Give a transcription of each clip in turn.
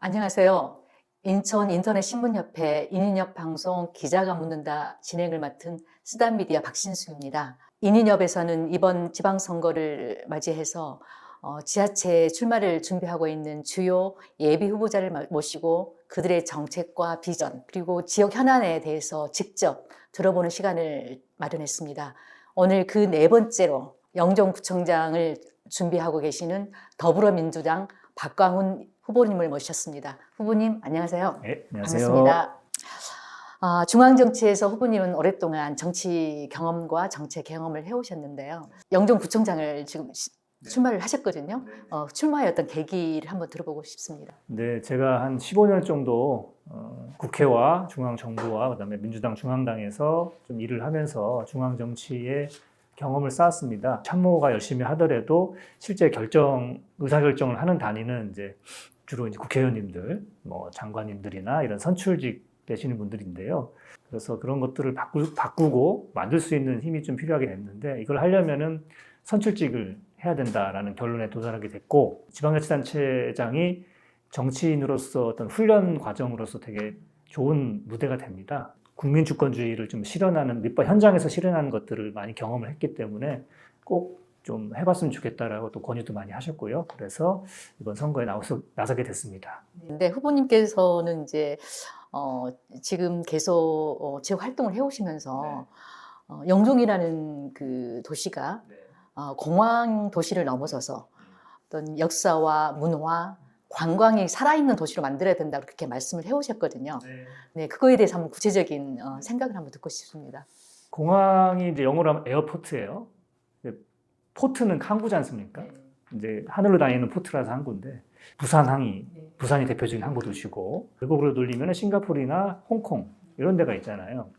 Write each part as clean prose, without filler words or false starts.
안녕하세요. 인천 인터넷신문협회 인인협 방송 기자가 묻는다 진행을 맡은 쓰다미디어 박신수입니다. 인인협에서는 이번 지방선거를 맞이해서 지자체 출마를 준비하고 있는 주요 예비 후보자를 모시고 그들의 정책과 비전 그리고 지역 현안에 대해서 직접 들어보는 시간을 마련했습니다. 오늘 그 네 번째로 영종구청장을 준비하고 계시는 더불어민주당 박광훈 후보님을 모셨습니다. 후보님 안녕하세요. 네, 안녕하세요. 반갑습니다. 중앙정치에서 후보님은 오랫동안 정치 경험과 정책 경험을 해오셨는데요. 영종구청장을 지금 출마를 하셨거든요. 출마의 어떤 계기를 한번 들어보고 싶습니다. 네, 제가 한 15년 정도 국회와 중앙정부와 그다음에 민주당 중앙당에서 좀 일을 하면서 중앙정치에 경험을 쌓았습니다. 참모가 열심히 하더라도 실제 의사결정을 하는 단위는 이제 주로 이제 국회의원님들, 뭐 장관님들이나 이런 선출직 되시는 분들인데요. 그래서 그런 것들을 바꾸고 만들 수 있는 힘이 좀 필요하게 됐는데 이걸 하려면은 선출직을 해야 된다라는 결론에 도달하게 됐고 지방자치단체장이 정치인으로서 어떤 훈련 과정으로서 되게 좋은 무대가 됩니다. 국민 주권주의를 좀 실현하는 밑바 현장에서 실현하는 것들을 많이 경험을 했기 때문에 꼭 좀 해봤으면 좋겠다라고 또 권유도 많이 하셨고요. 그래서 이번 선거에 나서게 됐습니다. 근데 후보님께서는 이제 지금 계속 지역 활동을 해오시면서 영종이라는 그 도시가 공황 도시를 넘어서서 어떤 역사와 문화, 관광이 살아있는 도시로 만들어야 된다고 그렇게 말씀을 해오셨거든요. 네, 그거에 대해서 한번 구체적인 생각을 한번 듣고 싶습니다. 공항이 이제 영어로 하면 에어포트예요. 포트는 항구지 않습니까? 이제 하늘로 다니는 포트라서 항구인데 부산이 대표적인 항구 도시고 외국으로 돌리면 싱가포르나 홍콩 이런 데가 있잖아요.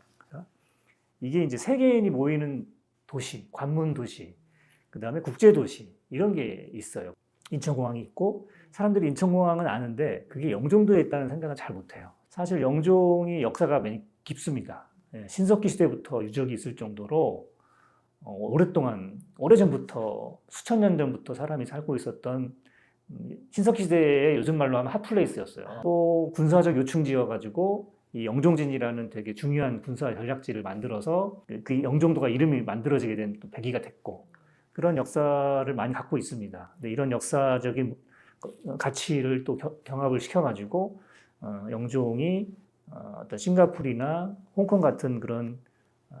이게 이제 세계인이 모이는 도시, 관문 도시, 그 다음에 국제 도시 이런 게 있어요. 인천공항이 있고 사람들이 인천공항은 아는데 그게 영종도에 있다는 생각은 잘 못해요. 사실 영종이 역사가 많이 깊습니다. 신석기 시대부터 유적이 있을 정도로 오래전부터 수천 년 전부터 사람이 살고 있었던 신석기 시대의 요즘 말로 하면 핫플레이스였어요. 또 군사적 요충지여가지고 이 영종진이라는 되게 중요한 군사 전략지를 만들어서 그 영종도가 이름이 만들어지게 된 계기가 됐고 그런 역사를 많이 갖고 있습니다. 근데 이런 역사적인 가치를 또 경합을 시켜가지고 영종이 어떤 싱가포르나 홍콩 같은 그런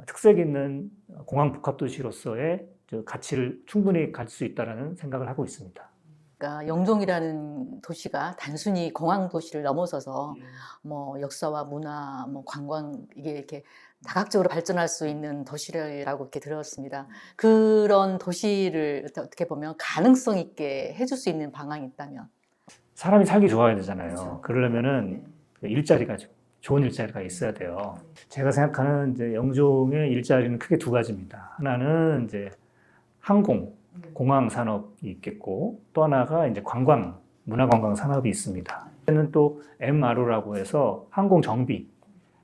특색 있는 공항 복합 도시로서의 가치를 충분히 가질 수 있다는 생각을 하고 있습니다. 그러니까 영종이라는 도시가 단순히 공항 도시를 넘어서서 뭐 역사와 문화, 뭐 관광 이게 이렇게 다각적으로 발전할 수 있는 도시라고 이렇게 들었습니다. 그런 도시를 어떻게 보면 가능성 있게 해줄 수 있는 방안이 있다면 사람이 살기 좋아야 되잖아요. 그러려면은 일자리가 좋은 일자리가 있어야 돼요. 제가 생각하는 이제 영종의 일자리는 크게 두 가지입니다. 하나는 이제 공항 산업이 있겠고 또 하나가 이제 문화관광 산업이 있습니다. 때는 또 MRO라고 해서 항공 정비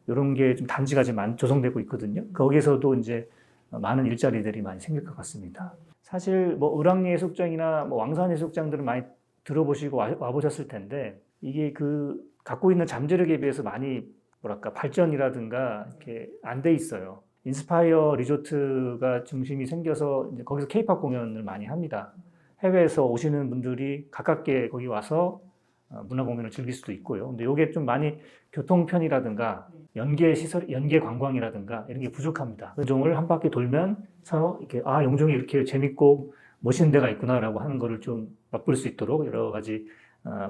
이런 게 좀 단지가 지금 조성되고 있거든요. 거기에서도 이제 많은 일자리들이 많이 생길 것 같습니다. 사실 뭐 을왕리 해수욕장이나 뭐 왕산 해수욕장들은 많이 들어보시고 와보셨을 텐데 이게 갖고 있는 잠재력에 비해서 많이 발전이라든가 이렇게 안 돼 있어요. 인스파이어 리조트가 중심이 생겨서 이제 거기서 케이팝 공연을 많이 합니다. 해외에서 오시는 분들이 가깝게 거기 와서 문화 공연을 즐길 수도 있고요. 근데 이게 좀 많이 교통편이라든가 연계 관광이라든가 이런 게 부족합니다. 영종을 한 바퀴 돌면서 이렇게 영종이 이렇게 재밌고 멋있는 데가 있구나라고 하는 거를 좀 맛볼 수 있도록 여러 가지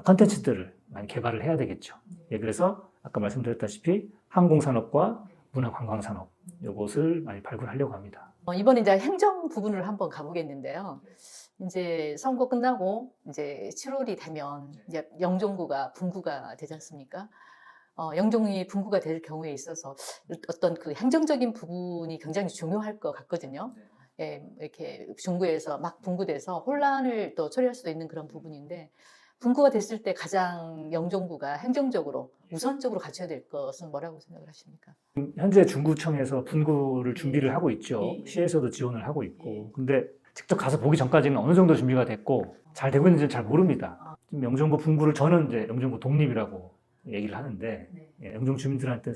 컨텐츠들을 많이 개발을 해야 되겠죠. 그래서 아까 말씀드렸다시피 항공산업과 문화관광산업 이것을 많이 발굴하려고 합니다. 이번에 이제 행정 부분을 한번 가보겠는데요. 이제 선거 끝나고 이제 7월이 되면 이제 영종구가 분구가 되지 않습니까? 영종이 분구가 될 경우에 있어서 어떤 그 행정적인 부분이 굉장히 중요할 것 같거든요. 이렇게 중구에서 막 분구돼서 혼란을 또 초래할 수도 있는 그런 부분인데 분구가 됐을 때 가장 영종구가 행정적으로 우선적으로 갖춰야 될 것은 뭐라고 생각을 하십니까? 현재 중구청에서 분구를 준비를 하고 있죠. 시에서도 지원을 하고 있고. 근데 직접 가서 보기 전까지는 어느 정도 준비가 됐고 잘 되고 있는지는 잘 모릅니다. 지금 영종고 분구를 저는 이제 영종고 독립이라고 얘기를 하는데 예, 영종 주민들한테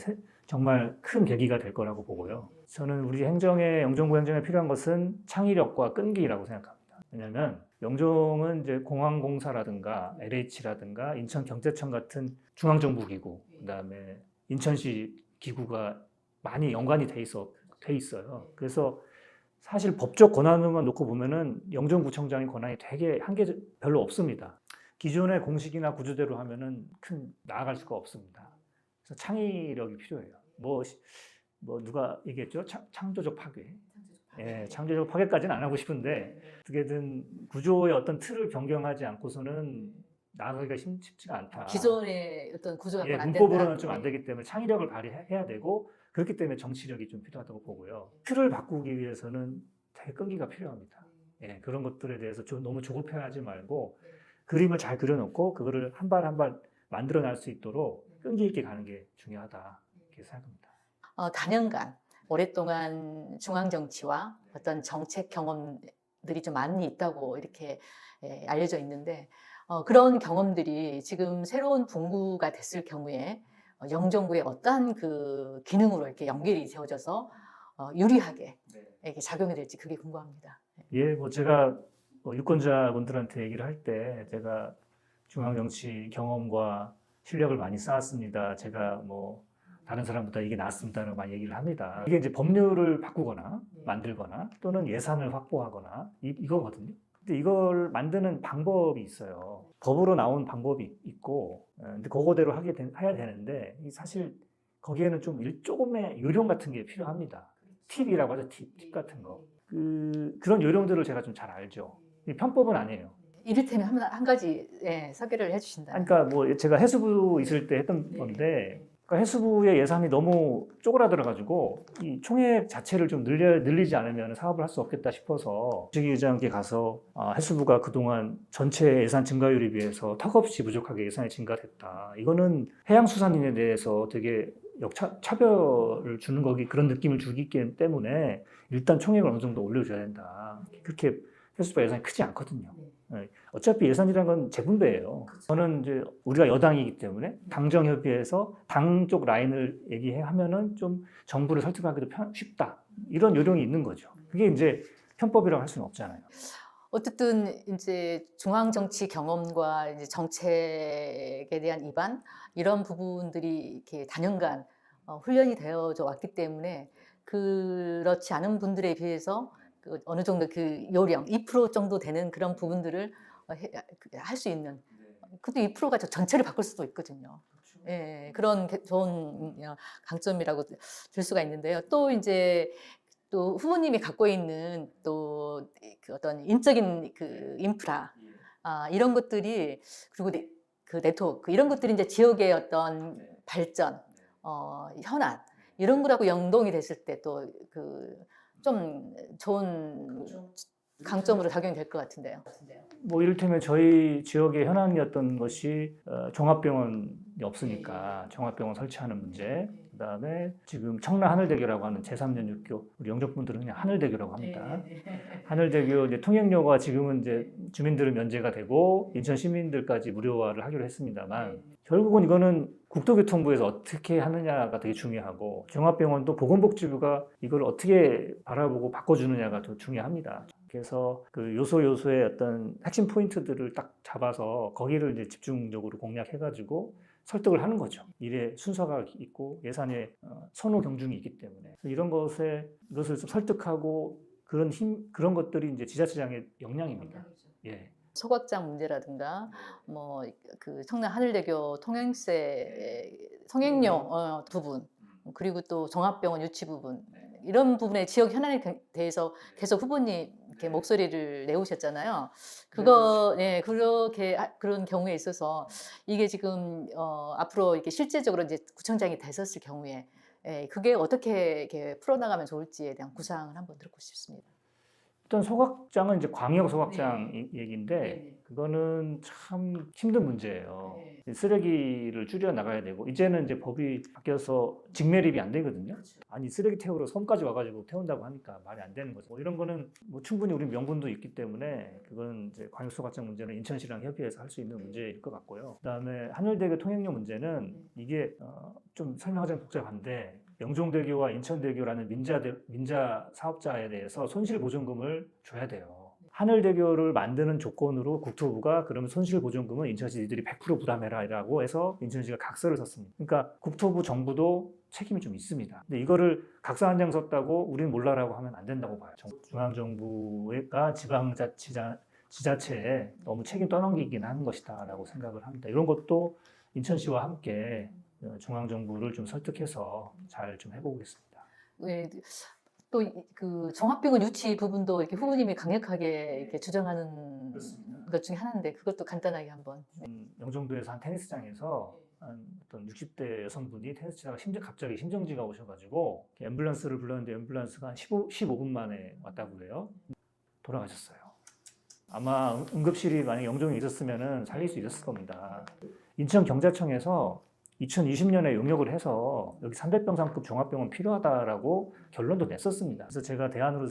정말 큰 계기가 될 거라고 보고요. 저는 우리 영종고 행정에 필요한 것은 창의력과 끈기라고 생각합니다. 왜냐하면 영종은 이제 공항공사라든가 LH라든가 인천경제청 같은 중앙정부기구, 그다음에 인천시 기구가 많이 연관이 돼 있어요. 그래서 사실 법적 권한으로만 놓고 보면은 영종구청장의 권한이 되게 별로 없습니다. 기존의 공식이나 구조대로 하면은 나아갈 수가 없습니다. 그래서 창의력이 필요해요. 누가 얘기했죠? 창조적 파괴. 예, 창조적 파괴까지는 안 하고 싶은데 어떻게든 구조의 어떤 틀을 변경하지 않고서는 나아가기가 쉽지가 않다. 기존의 어떤 구조가 예, 안 된다. 문법으로는 좀 안 되기 때문에 창의력을 발휘해야 되고 그렇기 때문에 정치력이 좀 필요하다고 보고요. 틀을 바꾸기 위해서는 되게 끈기가 필요합니다. 예, 그런 것들에 대해서 너무 조급해하지 말고 그림을 잘 그려놓고 그거를 한 발 한 발 만들어낼 수 있도록 끈기 있게 가는 게 중요하다 이렇게 생각합니다. 단연간 오랫동안 중앙 정치와 어떤 정책 경험들이 좀 많이 있다고 이렇게 알려져 있는데 그런 경험들이 지금 새로운 분구가 됐을 경우에 영종구의 어떤 그 기능으로 이렇게 연결이 되어져서 유리하게 이렇게 작용이 될지 그게 궁금합니다. 예, 제가 유권자분들한테 얘기를 할 때 제가 중앙 정치 경험과 실력을 많이 쌓았습니다. 제가 다른 사람보다 이게 낫습니다라고 많이 얘기를 합니다. 이게 이제 법률을 바꾸거나 만들거나 또는 예산을 확보하거나 이거거든요. 근데 이걸 만드는 방법이 있어요. 법으로 나온 방법이 있고, 근데 그거대로 해야 되는데 사실 거기에는 조금의 요령 같은 게 필요합니다. 팁이라고 하죠. 팁 같은 거. 그런 요령들을 제가 좀 잘 알죠. 편법은 아니에요. 이를테면 한 가지 소개를 해주신다. 그러니까 제가 해수부 있을 때 했던 건데 그러니까 해수부의 예산이 너무 쪼그라들어가지고 이 총액 자체를 좀 늘리지 않으면 사업을 할 수 없겠다 싶어서 주식의장께 가서 해수부가 그동안 전체 예산 증가율에 비해서 턱없이 부족하게 예산이 증가됐다. 이거는 해양수산인에 대해서 되게 차별을 주는 그런 느낌을 주기 때문에 일단 총액을 어느 정도 올려줘야 된다. 그렇게 해수부가 예산이 크지 않거든요. 어차피 예산이라는 건 재분배예요. 저는 이제 우리가 여당이기 때문에 당정협의회에서 당 쪽 라인을 얘기하면은 좀 정부를 설득하기도 쉽다. 이런 요령이 있는 거죠. 그게 이제 편법이라고 할 수는 없잖아요. 어쨌든 이제 중앙 정치 경험과 이제 정책에 대한 입안 이런 부분들이 이렇게 단연간 훈련이 되어져 왔기 때문에 그렇지 않은 분들에 비해서 어느 정도 그 요령 2% 정도 되는 그런 부분들을 할 수 있는. 근데 2%가 전체를 바꿀 수도 있거든요. 예, 그런 좋은 강점이라고 들 수가 있는데요. 또 이제 또 후보님이 갖고 있는 또 그 어떤 인적인 그 인프라 이런 것들이 그리고 그 네트워크 이런 것들이 이제 지역의 어떤 발전, 현안 이런 거라고 연동이 됐을 때 또 그 좀 좋은 강점으로 작용이 될 것 같은데요. 이를테면 저희 지역의 현안이었던 것이 종합병원이 없으니까 종합병원 설치하는 문제, 그다음에 지금 청라 하늘대교라고 하는 제3년 육교, 우리 영종분들은 그냥 하늘대교라고 합니다. 하늘대교 이제 통행료가 지금은 이제 주민들은 면제가 되고 인천 시민들까지 무료화를 하기로 했습니다만 결국은 이거는 국토교통부에서 어떻게 하느냐가 되게 중요하고 종합병원도 보건복지부가 이걸 어떻게 바라보고 바꿔주느냐가 더 중요합니다. 그래서 그 요소의 어떤 핵심 포인트들을 딱 잡아서 거기를 이제 집중적으로 공략해가지고 설득을 하는 거죠. 일에 순서가 있고 예산에 선호 경중이 있기 때문에 이것을 좀 설득하고 그런 것들이 이제 지자체장의 역량입니다. 예. 소각장 문제라든가 그 청라 하늘대교 통행료 부분 그리고 또 종합병원 유치 부분 이런 부분의 지역 현안에 대해서 계속 후보님 이렇게 목소리를 내오셨잖아요. 그렇게 그런 경우에 있어서 이게 지금 앞으로 이렇게 실제적으로 이제 구청장이 되셨을 경우에 그게 어떻게 이렇게 풀어나가면 좋을지에 대한 구상을 한번 듣고 싶습니다. 일단 소각장은 이제 광역 소각장 얘기인데 그거는 참 힘든 문제예요. 쓰레기를 줄여 나가야 되고 이제는 이제 법이 바뀌어서 직매립이 안 되거든요. 아니 쓰레기 태우러 섬까지 와가지고 태운다고 하니까 말이 안 되는 거죠. 뭐 이런 거는 뭐 충분히 우리 명분도 있기 때문에 그건 이제 광역 소각장 문제는 인천시랑 협의해서 할 수 있는 문제일 것 같고요. 그다음에 한울대교 통행료 문제는 이게 좀 설명하자면 복잡한데 영종대교와 인천대교라는 민자 사업자에 대해서 손실보전금을 줘야 돼요. 하늘대교를 만드는 조건으로 국토부가 그러면 손실보전금은 인천시 니들이 100% 부담해라라고 해서 인천시가 각서를 썼습니다. 그러니까 국토부 정부도 책임이 좀 있습니다. 근데 이거를 각서 한 장 썼다고 우리는 몰라라고 하면 안 된다고 봐요. 중앙정부가 지자체에 너무 책임 떠넘기긴 하는 것이다라고 생각을 합니다. 이런 것도 인천시와 함께 중앙정부를 좀 설득해서 잘 좀 해보겠습니다. 네, 또 그 종합병원 유치 부분도 이렇게 후보님이 강력하게 이렇게 주장하는 것 중에 하나인데 그것도 간단하게 한번. 영종도에서 한 테니스장에서 한 어떤 60대 여성분이 테니스 치다가 갑자기 심정지가 오셔가지고 앰뷸런스를 불렀는데 앰뷸런스가 한 15분 만에 왔다고 그래요. 돌아가셨어요. 아마 응급실이 만약 영종에 있었으면 살릴 수 있었을 겁니다. 인천경자청에서 2020년에 용역을 해서 여기 300병상급 종합병원 필요하다라고 결론도 냈었습니다. 그래서 제가 대안으로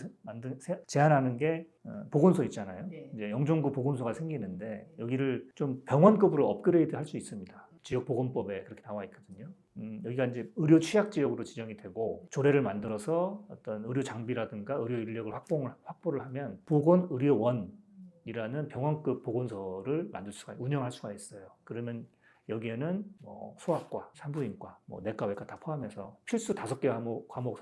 제안하는 게 보건소 있잖아요. 이제 영종구 보건소가 생기는데 여기를 좀 병원급으로 업그레이드 할 수 있습니다. 지역보건법에 그렇게 나와 있거든요. 여기가 이제 의료 취약 지역으로 지정이 되고 조례를 만들어서 어떤 의료 장비라든가 의료 인력을 확보를 하면 보건의료원이라는 병원급 보건소를 운영할 수가 있어요. 그러면 여기에는 뭐 소아과, 산부인과, 뭐 내과, 외과 다 포함해서 필수 5개 과목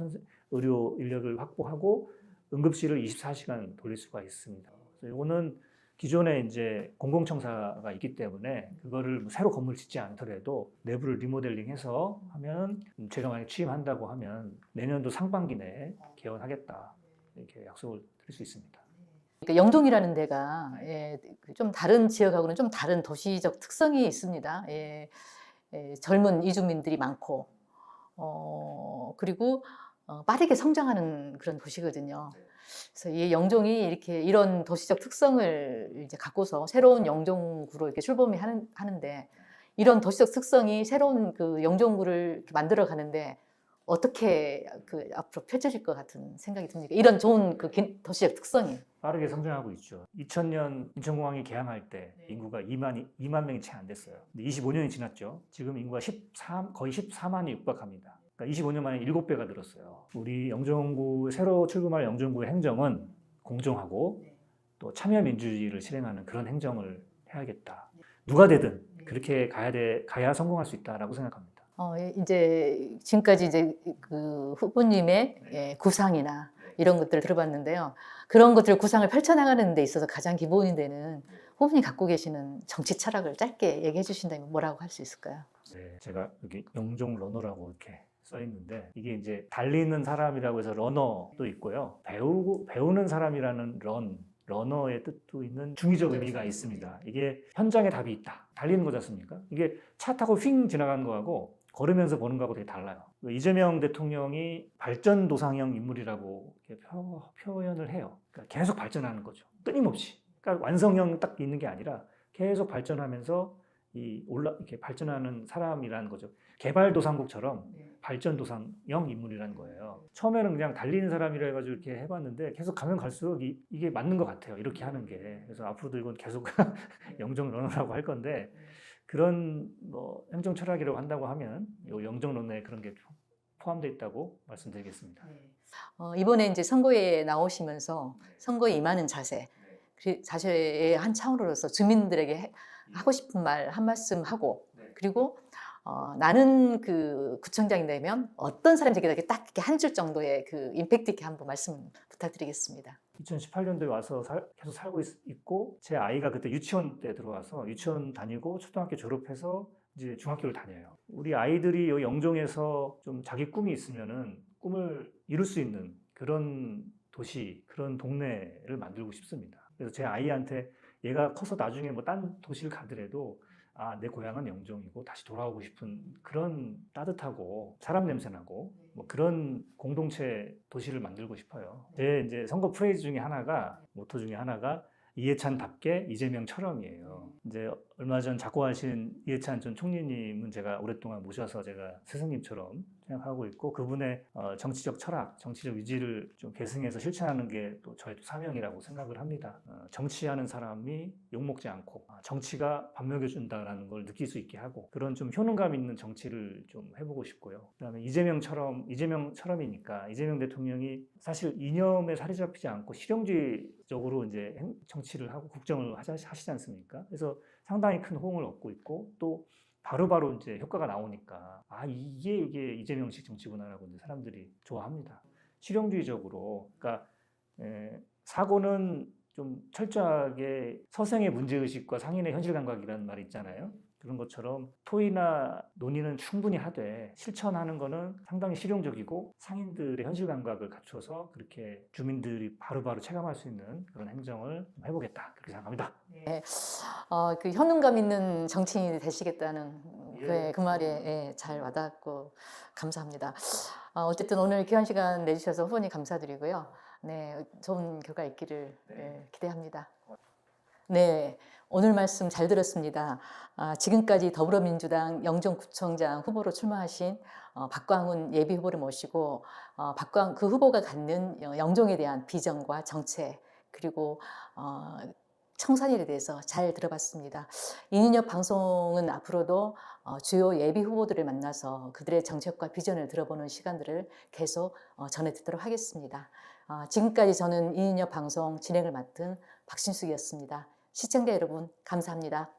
의료 인력을 확보하고 응급실을 24시간 돌릴 수가 있습니다. 그래서 이거는 기존에 이제 공공청사가 있기 때문에 그거를 새로 건물 짓지 않더라도 내부를 리모델링해서 하면 제가 만약 취임한다고 하면 내년도 상반기 내에 개원하겠다 이렇게 약속을 드릴 수 있습니다. 그러니까 영종이라는 데가 좀 다른 지역하고는 좀 다른 도시적 특성이 있습니다. 젊은 이주민들이 많고 그리고 빠르게 성장하는 그런 도시거든요. 그래서 이 영종이 이렇게 이런 도시적 특성을 이제 갖고서 새로운 영종구로 이렇게 출범이 하는데 이런 도시적 특성이 새로운 그 영종구를 만들어 가는데 어떻게 그 앞으로 펼쳐질 것 같은 생각이 듭니까? 이런 좋은 그 도시적 특성이. 빠르게 성장하고 있죠. 2000년 인천공항이 개항할 때 인구가 2만 명이 채 안 됐어요. 근데 25년이 지났죠. 지금 인구가 거의 14만이 육박합니다. 그러니까 25년 만에 7배가 늘었어요. 우리 영종구 새로 출범할 영종구의 행정은 공정하고 또 참여 민주주의를 실행하는 그런 행정을 해야겠다. 누가 되든 그렇게 가야 성공할 수 있다라고 생각합니다. 이제 지금까지 이제 그 후보님의 구상이나 이런 것들을 들어봤는데요. 그런 것들 구상을 펼쳐나가는 데 있어서 가장 기본이 되는 후보님 갖고 계시는 정치 철학을 짧게 얘기해 주신다면 뭐라고 할 수 있을까요? 네, 제가 여기 영종 러너라고 이렇게 써 있는데 이게 이제 달리는 사람이라고 해서 러너도 있고요. 배우는 사람이라는 러너의 뜻도 있는 중의적 의미가 있습니다. 이게 현장에 답이 있다. 달리는 거지 않습니까? 이게 차 타고 휙 지나가는 거하고 걸으면서 보는 거하고 되게 달라요. 이재명 대통령이 발전도상형 인물이라고 이렇게 표현을 해요. 그러니까 계속 발전하는 거죠. 끊임없이. 그러니까 완성형 딱 있는 게 아니라 계속 발전하면서 이렇게 발전하는 사람이라는 거죠. 개발도상국처럼 발전도상형 인물이라는 거예요. 처음에는 그냥 달리는 사람이라 해가지고 이렇게 해봤는데 계속 가면 갈수록 이게 맞는 것 같아요. 이렇게 하는 게. 그래서 앞으로도 이건 계속 영종 러너라고 할 건데 그런 뭐 행정 철학이라고 한다고 하면 이 영종 러너에 그런 게 포함되어 있다고 말씀드리겠습니다. 이번에 이제 선거에 나오시면서 선거에 임하는 자세의 한 차원으로서 주민들에게 하고 싶은 말 한 말씀 하고 그리고 나는 그 구청장이 되면 어떤 사람이 되게 딱 이렇게 한 줄 정도의 그 임팩트 있게 한번 말씀 부탁드리겠습니다. 2018년도에 와서 계속 살고 있고 제 아이가 그때 유치원 때 들어와서 유치원 다니고 초등학교 졸업해서 이제 중학교를 다녀요. 우리 아이들이 여기 영종에서 좀 자기 꿈이 있으면은 꿈을 이룰 수 있는 그런 도시, 그런 동네를 만들고 싶습니다. 그래서 제 아이한테 얘가 커서 나중에 뭐 딴 도시를 가더라도 내 고향은 영종이고 다시 돌아오고 싶은 그런 따뜻하고 사람 냄새나고 뭐 그런 공동체 도시를 만들고 싶어요. 제 이제 선거 프레이즈 중에 하나가 모토 중에 하나가 이해찬답게 이재명처럼이에요. 이제 얼마 전 작고하신 이해찬 전 총리님은 제가 오랫동안 모셔서 제가 스승님처럼 생각하고 있고 그분의 정치적 철학, 정치적 의지를 좀 계승해서 실천하는 게 또 저의 또 사명이라고 생각을 합니다. 정치하는 사람이 욕먹지 않고 정치가 밥 먹여준다라는 걸 느낄 수 있게 하고 그런 좀 효능감 있는 정치를 좀 해보고 싶고요. 그다음에 이재명처럼이니까 이재명 대통령이 사실 이념에 살이 잡히지 않고 실용주의적으로 이제 정치를 하고 국정을 하시지 않습니까? 그래서 상당히 큰 호응을 얻고 있고 또 바로바로 이제 효과가 나오니까 이게 이재명식 정치구나라고 이제 사람들이 좋아합니다. 실용주의적으로 그러니까 사고는 좀 철저하게 서생의 문제의식과 상인의 현실 감각이라는 말이 있잖아요. 그런 것처럼 토의나 논의는 충분히 하되 실천하는 거는 상당히 실용적이고 상인들의 현실 감각을 갖춰서 그렇게 주민들이 바로바로 체감할 수 있는 그런 행정을 해보겠다 그렇게 생각합니다. 네. 그 효능감 있는 정치인이 되시겠다는 그 말에 잘 와닿고 감사합니다. 어쨌든 오늘 귀한 시간 내주셔서 후원님 감사드리고요. 네, 좋은 결과 있기를 기대합니다. 네, 오늘 말씀 잘 들었습니다. 지금까지 더불어민주당 영종구청장 후보로 출마하신 박광훈 예비후보를 모시고 그 후보가 갖는 영종에 대한 비전과 정책 그리고 청산일에 대해서 잘 들어봤습니다. 이인엽 방송은 앞으로도 주요 예비 후보들을 만나서 그들의 정책과 비전을 들어보는 시간들을 계속 전해 듣도록 하겠습니다. 지금까지 저는 이인엽 방송 진행을 맡은 박신숙이었습니다. 시청자 여러분 감사합니다.